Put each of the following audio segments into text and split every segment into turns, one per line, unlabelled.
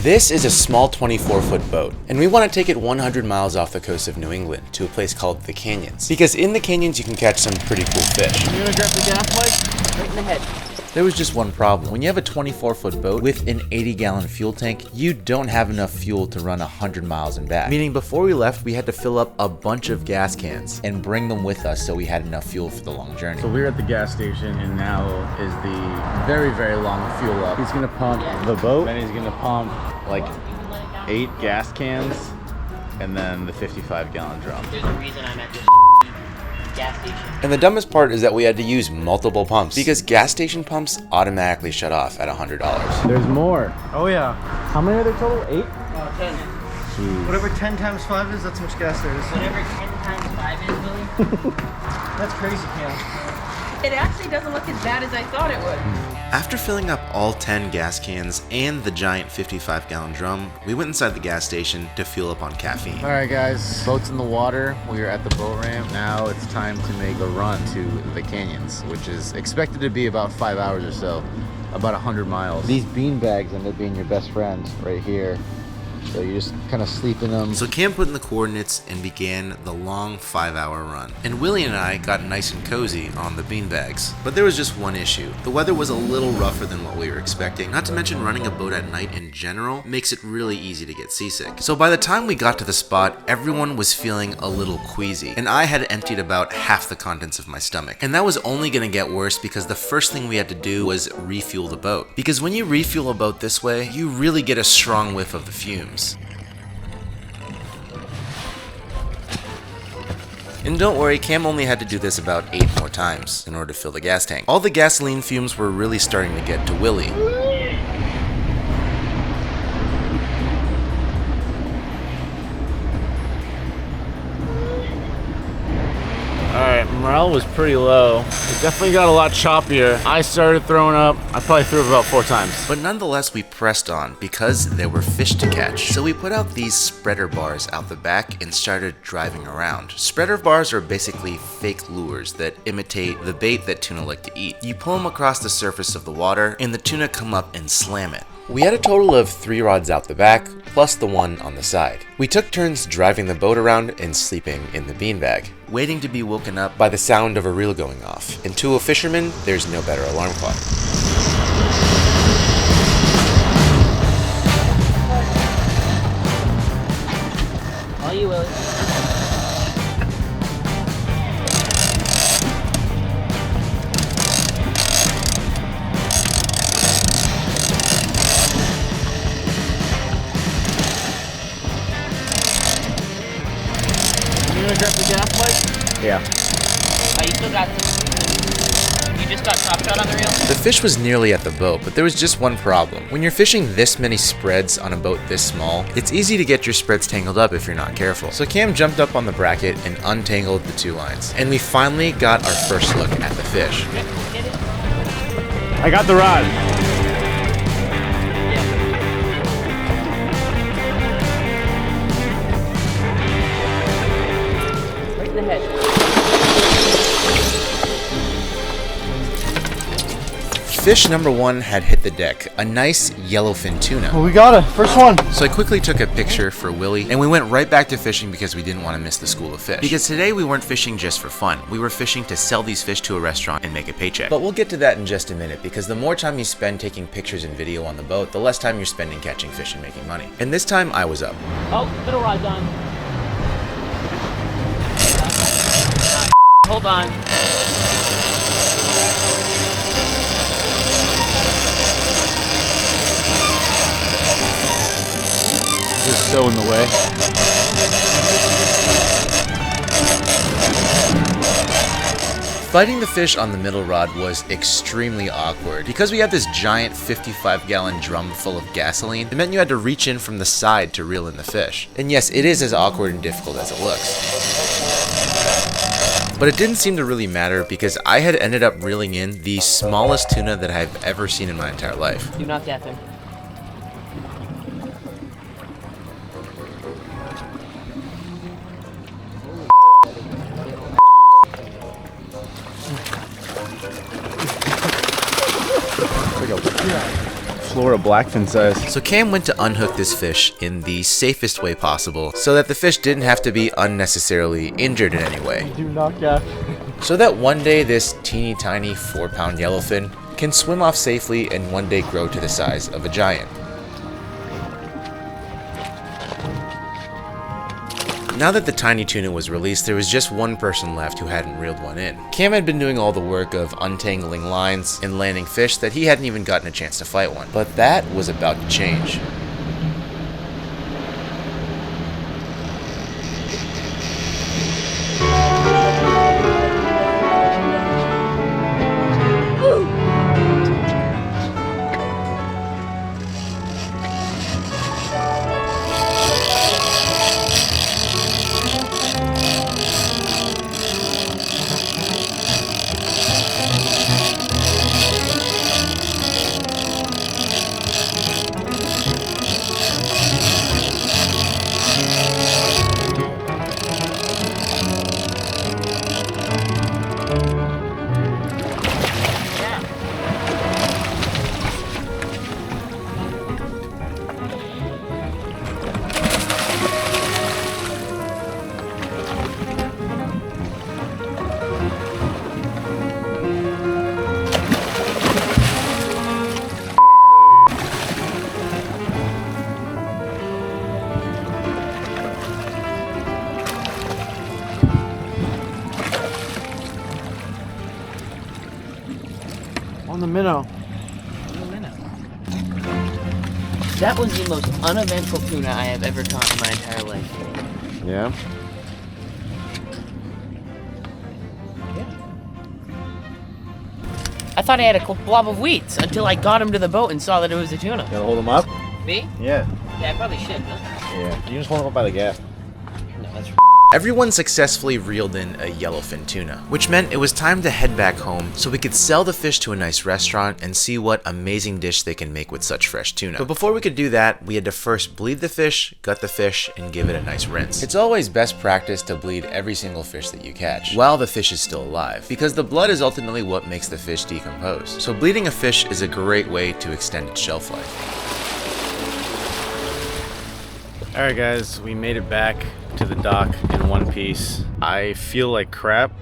This is a small 24-foot boat, and we want to take it 100 miles off the coast of New England to a place called the Canyons. Because in the canyons you can catch some pretty cool fish.
You gonna grab the gas light? Right in the head.
There was just one problem. When you have a 24-foot boat with an 80-gallon fuel tank, you don't have enough fuel to run 100 miles and back. Meaning before we left, we had to fill up a bunch of gas cans and bring them with us so we had enough fuel for the long journey.
So we're at the gas station, and now is the very, very long fuel up. He's gonna pump the boat, then he's gonna pump like 8 gas cans, and then the 55-gallon drum.
There's a reason I'm at this gas station.
And the dumbest part is that we had to use multiple pumps because gas station pumps automatically shut off at $100.
There's more.
Oh yeah.
How many are there total? 8?
10.
Jeez.
Whatever 10 times 5 is, that's how much gas there is.
Whatever 10 times 5 is, Willie.
That's crazy, Cam.
It actually doesn't look as bad as I thought it would.
After filling up all 10 gas cans and the giant 55-gallon drum, we went inside the gas station to fuel up on caffeine.
All right, guys. Boat's in the water. We are at the boat ramp. Now it's time to make a run to the canyons, which is expected to be about 5 hours or so, about 100 miles. These bean bags end up being your best friend right here. So you just kind of sleep in them.
So Cam put in the coordinates and began the long 5-hour run. And Willie and I got nice and cozy on the beanbags. But there was just one issue. The weather was a little rougher than what we were expecting. Not to mention running a boat at night in general makes it really easy to get seasick. So by the time we got to the spot, everyone was feeling a little queasy. And I had emptied about half the contents of my stomach. And that was only going to get worse because the first thing we had to do was refuel the boat. Because when you refuel a boat this way, you really get a strong whiff of the fumes. And don't worry, Cam only had to do this about 8 more times in order to fill the gas tank. All the gasoline fumes were really starting to get to Willie.
Alright, morale was pretty low. It definitely got a lot choppier. I started throwing up. I probably threw up about 4 times.
But nonetheless, we pressed on because there were fish to catch. So we put out these spreader bars out the back and started driving around. Spreader bars are basically fake lures that imitate the bait that tuna like to eat. You pull them across the surface of the water and the tuna come up and slam it. We had a total of 3 rods out the back, plus the one on the side. We took turns driving the boat around and sleeping in the beanbag, waiting to be woken up by the sound of a reel going off. And to a fisherman, there's no better alarm clock.
All you, Willie.
You gonna grab the gas light?
Yeah.
Oh, you still got You just got top shot on the reel?
The fish was nearly at the boat, but there was just one problem. When you're fishing this many spreads on a boat this small, it's easy to get your spreads tangled up if you're not careful. So Cam jumped up on the bracket and untangled the 2 lines. And we finally got our first look at the fish.
I got the rod.
Right in the head.
Fish number 1 had hit the deck, a nice yellowfin tuna.
Well, we got it. First one.
So I quickly took a picture for Willie, and we went right back to fishing because we didn't want to miss the school of fish. Because today we weren't fishing just for fun. We were fishing to sell these fish to a restaurant and make a paycheck. But we'll get to that in just a minute, because the more time you spend taking pictures and video on the boat, the less time you're spending catching fish and making money. And this time I was up.
Oh, middle rod done. Hold on.
Just so in the way.
Fighting the fish on the middle rod was extremely awkward. Because we had this giant 55-gallon drum full of gasoline, it meant you had to reach in from the side to reel in the fish. And yes, it is as awkward and difficult as it looks. But it didn't seem to really matter because I had ended up reeling in the smallest tuna that I've ever seen in my entire life.
Do not deafen.
sort of blackfin size.
So Cam went to unhook this fish in the safest way possible so that the fish didn't have to be unnecessarily injured in any way.
Do not catch.
So that one day this teeny tiny 4-pound yellowfin can swim off safely and one day grow to the size of a giant. Now that the tiny tuna was released, there was just one person left who hadn't reeled one in. Cam had been doing all the work of untangling lines and landing fish that he hadn't even gotten a chance to fight one. But that was about to change.
On the minnow.
That was the most uneventful tuna I have ever caught in my entire life.
Yeah.
I thought I had a blob of wheats until I got him to the boat and saw that it was a tuna.
Gotta hold them up?
Me?
Yeah.
Yeah, I probably should, huh?
Yeah. You just hold them up by the gap.
No, that's
Everyone successfully reeled in a yellowfin tuna, which meant it was time to head back home so we could sell the fish to a nice restaurant and see what amazing dish they can make with such fresh tuna. But before we could do that, we had to first bleed the fish, gut the fish, and give it a nice rinse. It's always best practice to bleed every single fish that you catch while the fish is still alive, because the blood is ultimately what makes the fish decompose. So bleeding a fish is a great way to extend its shelf life.
Alright guys, we made it back to the dock in one piece. I feel like crap.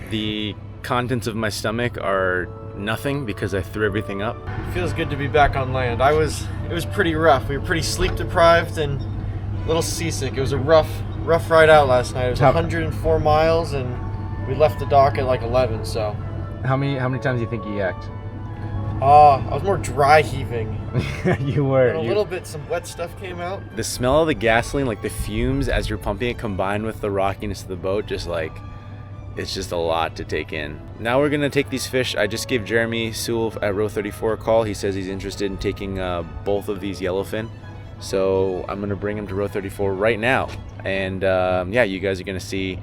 The contents of my stomach are nothing because I threw everything up.
Feels good to be back on land. It was pretty rough. We were pretty sleep deprived and a little seasick. It was a rough ride out last night. It was 104 miles and we left the dock at like 11, so.
How many times do you think you yacked?
I was more dry heaving.
You were.
And a little bit, some wet stuff came out.
The smell of the gasoline, like the fumes as you're pumping it combined with the rockiness of the boat, just like, it's just a lot to take in. Now we're gonna take these fish. I just gave Jeremy Sewell at row 34 a call. He says he's interested in taking both of these yellowfin. So I'm gonna bring him to row 34 right now. And yeah, you guys are gonna see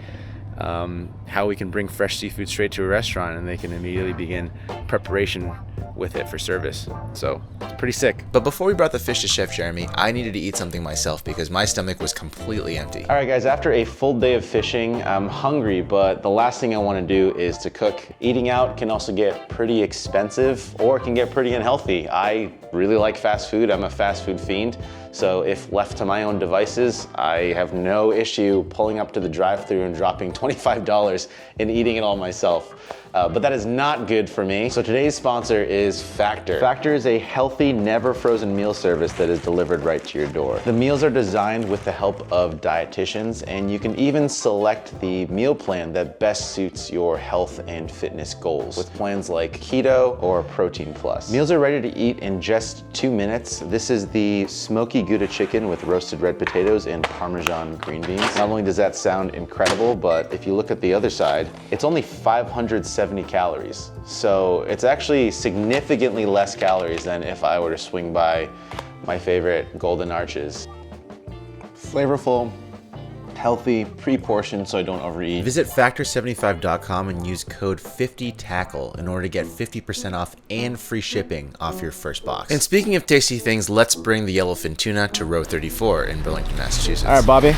how we can bring fresh seafood straight to a restaurant and they can immediately begin preparation with it for service. So it's pretty sick.
But before we brought the fish to Chef Jeremy, I needed to eat something myself because my stomach was completely empty.
All right guys, after a full day of fishing, I'm hungry, but the last thing I want to do is to cook. Eating out can also get pretty expensive or it can get pretty unhealthy. I really like fast food. I'm a fast food fiend. So if left to my own devices, I have no issue pulling up to the drive-thru and dropping $25 and eating it all myself. But that is not good for me. So today's sponsor is Factor. Factor is a healthy, never frozen meal service that is delivered right to your door. The meals are designed with the help of dietitians, and you can even select the meal plan that best suits your health and fitness goals with plans like Keto or Protein Plus. Meals are ready to eat in just 2 minutes. This is the smoky Gouda chicken with roasted red potatoes and Parmesan green beans. Not only does that sound incredible, but if you look at the other side, it's only 570 calories. So it's actually significantly less calories than if I were to swing by my favorite Golden Arches. Flavorful, healthy, pre-portioned so I don't overeat.
Visit factor75.com and use code 50TACKLE in order to get 50% off and free shipping off your first box. And speaking of tasty things, let's bring the yellowfin tuna to row 34 in Burlington, Massachusetts.
All right, Bobby,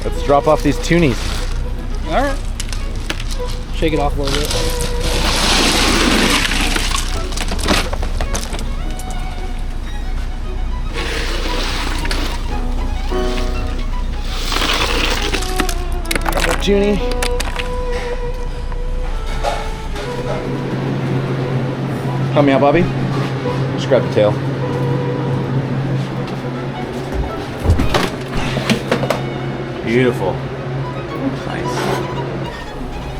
let's drop off these tunies.
All right. Shake it off a little bit.
Junie. Help me out, Bobby. Just grab the tail. Beautiful. Nice.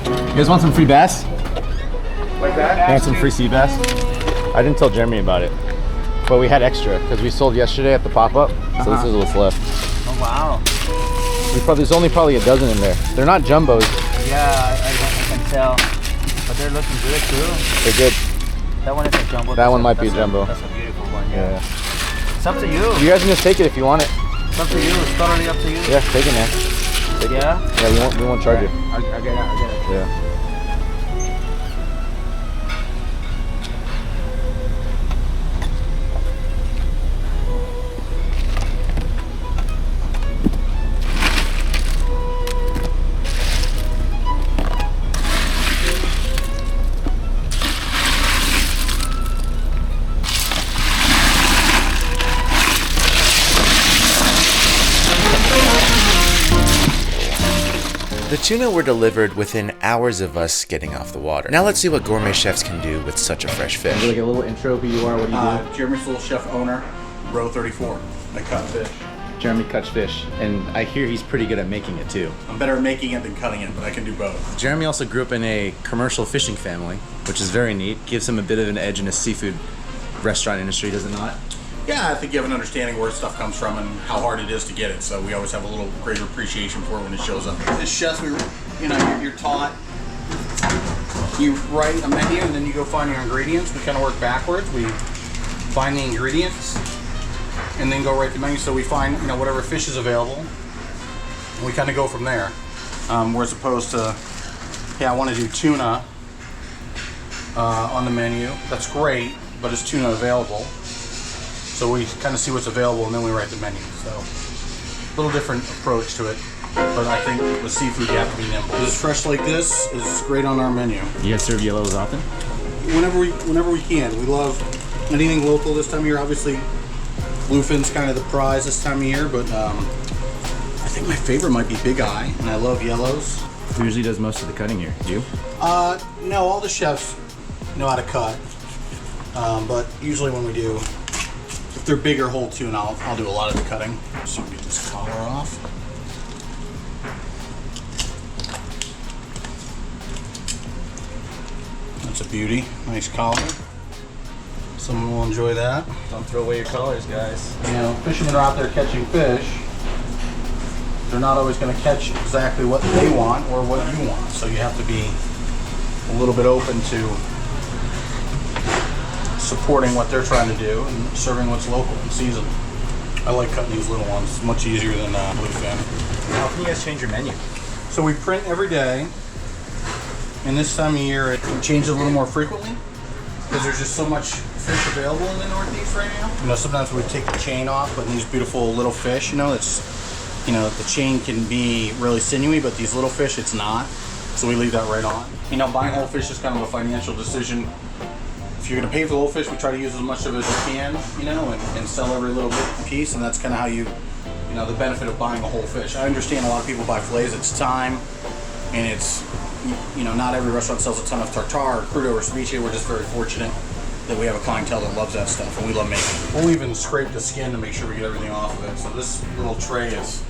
You guys want some free bass?
Like that?
Want some free sea bass? I didn't tell Jeremy about it, but we had extra because we sold yesterday at the pop-up. So this is what's left.
Oh wow.
There's only probably a dozen in there. They're not jumbos.
Yeah, I can tell. But they're looking good too.
They're good.
That one is a jumbo.
That one might be a jumbo.
That's a beautiful one, yeah.
Yeah.
It's up to you.
You guys can just take it if you want it.
It's up to you. It's totally up to you.
Yeah, take it, man. Take it.
Yeah?
Yeah, we won't charge you.
I'll get it.
Yeah.
The tuna were delivered within hours of us getting off the water. Now let's see what gourmet chefs can do with such a fresh fish.
Like a little intro who you are, what do you do?
Jeremy Soul, chef owner, row 34. I cut fish.
Jeremy cuts fish, and I hear he's pretty good at making it too.
I'm better at making it than cutting it, but I can do both.
Jeremy also grew up in a commercial fishing family, which is very neat. Gives him a bit of an edge in the seafood restaurant industry, does it not?
Yeah, I think you have an understanding where stuff comes from and how hard it is to get it. So we always have a little greater appreciation for it when it shows up. As chefs, you're taught. You write a menu and then you go find your ingredients. We kind of work backwards. We find the ingredients and then go write the menu. So we find whatever fish is available. And we kind of go from there. Whereas opposed to, I want to do tuna on the menu. That's great, but is tuna available? So we kind of see what's available and then we write the menu. So a little different approach to it. But I think with seafood you have to be nimble. This fresh like this is great on our menu.
You guys serve yellows often?
Whenever we can. We love anything local this time of year. Obviously bluefin's kind of the prize this time of year, but I think my favorite might be big eye, and I love yellows.
Who usually does most of the cutting here? You?
No, all the chefs know how to cut. But usually when we do, if they're bigger whole tuna, I'll do a lot of the cutting. So we get this collar off. That's a beauty. Nice collar. Someone will enjoy that.
Don't throw away your colors, guys.
Fishermen are out there catching fish. They're not always going to catch exactly what they want or what you want. So you have to be a little bit open to supporting what they're trying to do and serving what's local and seasonal. I like cutting these little ones. It's much easier than bluefin.
How can you guys change your menu?
So we print every day, and this time of year it changes a little more frequently because there's just so much fish available in the Northeast right now. Sometimes we take the chain off, but these beautiful little fish, it's the chain can be really sinewy, but these little fish, it's not. So we leave that right on. Buying whole fish is kind of a financial decision. If you're going to pay for the whole fish, we try to use as much of it as we can, and sell every little bit and piece, and that's kind of how the benefit of buying a whole fish. I understand a lot of people buy fillets, it's time, and it's, not every restaurant sells a ton of tartare or crudo or ceviche. We're just very fortunate that we have a clientele that loves that stuff, and we love making it. We'll even scrape the skin to make sure we get everything off of it. So this little tray is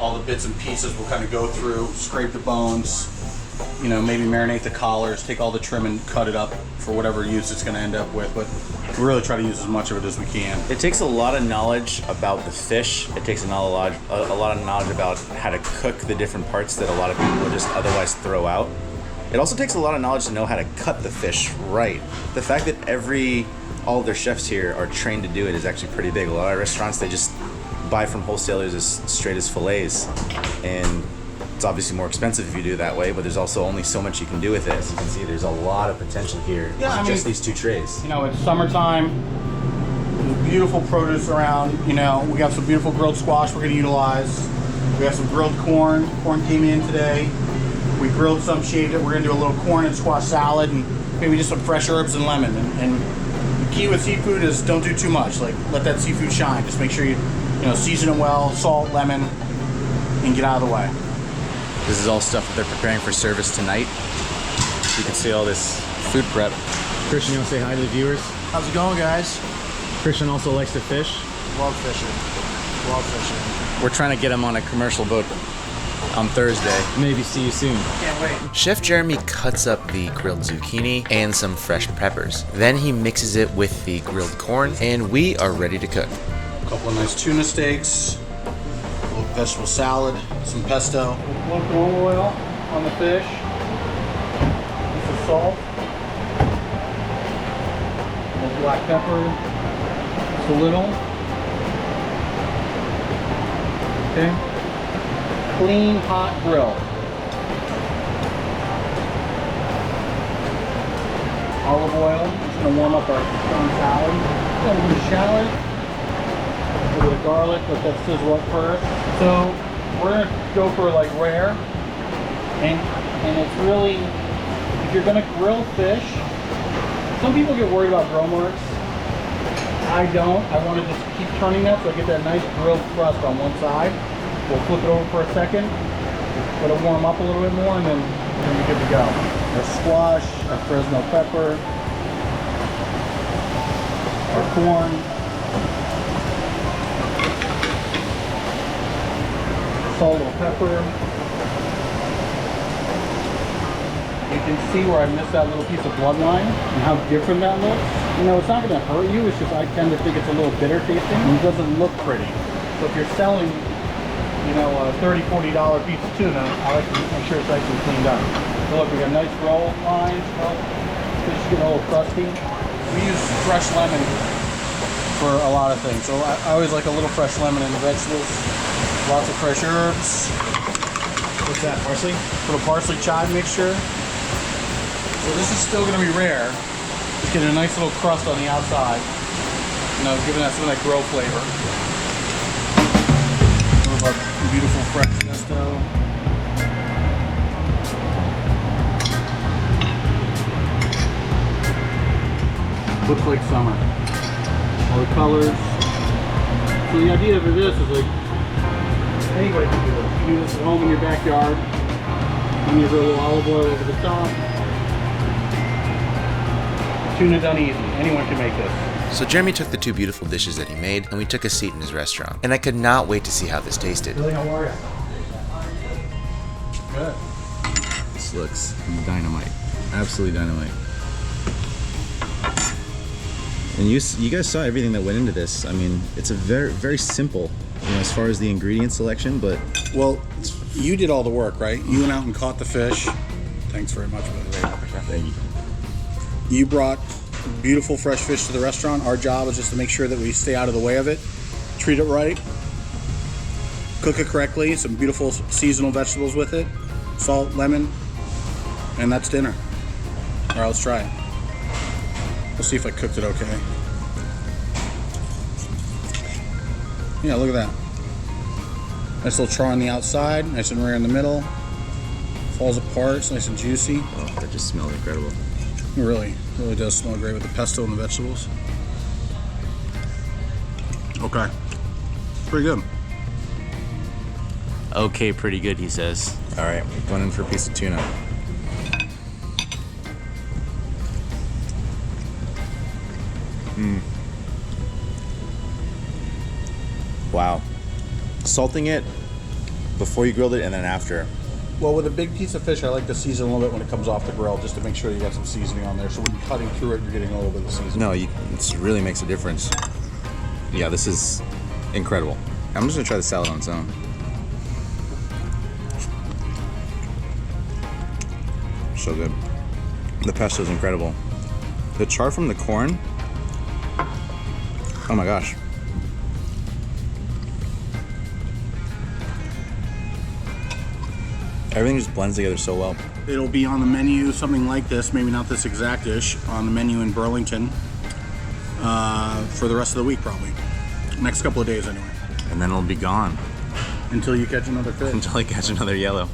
all the bits and pieces we'll kind of go through, scrape the bones, maybe marinate the collars, take all the trim and cut it up for whatever use it's going to end up with. But we really try to use as much of it as we can.
It takes a lot of knowledge about the fish. It takes a lot of knowledge about how to cook the different parts that a lot of people would just otherwise throw out. It also takes a lot of knowledge to know how to cut the fish right. The fact that all of their chefs here are trained to do it is actually pretty big. A lot of restaurants, they just buy from wholesalers as straight as fillets, and it's obviously more expensive if you do it that way, but there's also only so much you can do with it. As you can see, there's a lot of potential here. Just these two trays.
It's summertime. There's beautiful produce around. We got some beautiful grilled squash we're going to utilize. We have some grilled corn. Corn came in today. We grilled some, shaved it. We're going to do a little corn and squash salad and maybe just some fresh herbs and lemon. And the key with seafood is don't do too much. Like, let that seafood shine. Just make sure you season it well, salt, lemon, and get out of the way.
This is all stuff that they're preparing for service tonight. You can see all this food prep. Christian, you want to say hi to the viewers?
How's it going, guys?
Christian also likes to fish.
Love fishing. Love fishing.
We're trying to get him on a commercial boat on Thursday. Maybe see you soon.
Can't wait.
Chef Jeremy cuts up the grilled zucchini and some fresh peppers. Then he mixes it with the grilled corn, and we are ready to cook.
A couple of nice tuna steaks, a little vegetable salad, some pesto. A little corn oil on the fish. Some salt. A little black pepper. Just a little. Okay. Clean, hot grill. Olive oil. Just gonna warm up our corn salad. A little bit of shallot. A little bit of garlic. Let that sizzle up first. So we're gonna go for like rare, and it's really, if you're gonna grill fish, some people get worried about grill marks. I don't. I want to just keep turning that so I get that nice grilled crust on one side. We'll flip it over for a second, let it warm up a little bit more, and then we're good to go. Our squash, our Fresno pepper, our corn, salt and pepper. You can see where I missed that little piece of bloodline and how different that looks. You know, it's not going to hurt you, it's just I tend to think it's a little bitter tasting and it doesn't look pretty. So if you're selling, you know, a $30, $40 piece of tuna, I like to make sure it's actually cleaned up. So look, we got nice roll lines, fish get a little crusty. We use fresh lemon for a lot of things. So I always like a little fresh lemon in the vegetables. Lots of fresh herbs. What's that, parsley? A little parsley chive mixture. So this is still gonna be rare. Just getting a nice little crust on the outside. You know, giving that some of that grill flavor. Our beautiful fresh pesto. Looks like summer. All the colors. So the idea for this is like, anybody can do this. You can do this at home in your backyard. You need a little olive oil over the top. Tuna done easy. Anyone can make this.
So Jeremy took the two beautiful dishes that he made, and we took a seat in his restaurant. And I could not wait to see how this tasted.
Billy, how are you? Good.
This looks dynamite. Absolutely dynamite. And you guys saw everything that went into this. I mean, it's a very simple, you know, as far as the ingredient selection, but...
Well, you did all the work, right? You went out and caught the fish. Thanks very much, by the way.
Thank you.
You brought beautiful fresh fish to the restaurant. Our job is just to make sure that we stay out of the way of it, treat it right, cook it correctly, some beautiful seasonal vegetables with it, salt, lemon, and that's dinner. All right, let's try it. We'll see if I cooked it okay. Yeah, look at that. Nice little char on the outside, nice and rare in the middle. Falls apart, it's nice and juicy.
Oh, that just smells incredible.
It really does smell great with the pesto and the vegetables. Okay, pretty good.
Okay, pretty good, he says. All right, we're going in for a piece of tuna. Wow. Salting it before you grilled it and then after.
Well, with a big piece of fish, I like to season a little bit when it comes off the grill, just to make sure you got some seasoning on there. So when you're cutting through it, you're getting a little bit of seasoning.
No, it really makes a difference. Yeah, this is incredible. I'm just gonna try the salad on its own. So good. The pesto is incredible. The char from the corn. Oh my gosh. Everything just blends together so well.
It'll be on the menu, something like this, maybe not this exact dish, on the menu in Burlington for the rest of the week probably. Next couple of days anyway.
And then it'll be gone.
Until you catch another fish.
Until I catch another yellow.